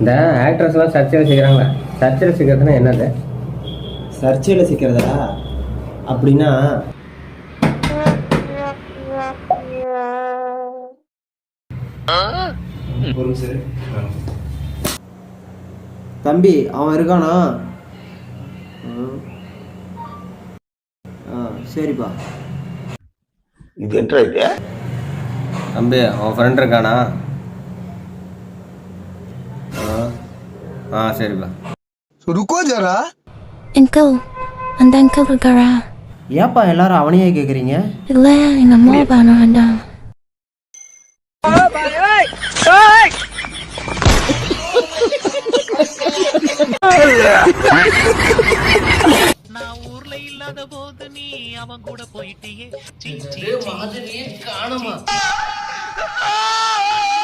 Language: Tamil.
இந்த ஆக்ட்ரஸ்லாம் சர்ச்சையில் சிக்கிறாங்களா? சர்ச்சையில் சிக்கிறதுனா என்னது? சர்ச்சையில் சிக்கிறதா அப்படின்னா தம்பி அவன் இருக்கானா? சரிப்பா. இது என்ன இது? தம்பி அவன் ஃப்ரெண்ட் இருக்கானா? சரிப்பா. रुको जरा அங்கிள் அந்த அங்கிள் இருக்காரா? ஏப்பா எல்லாரும் அவனையே கேட்குறீங்க? இல்லை எங்கள் அம்மா பண்ண வேண்டாம். நான் ஊர்ல இல்லாத போது நீ அவன் கூட போயிட்டியே. காணுமா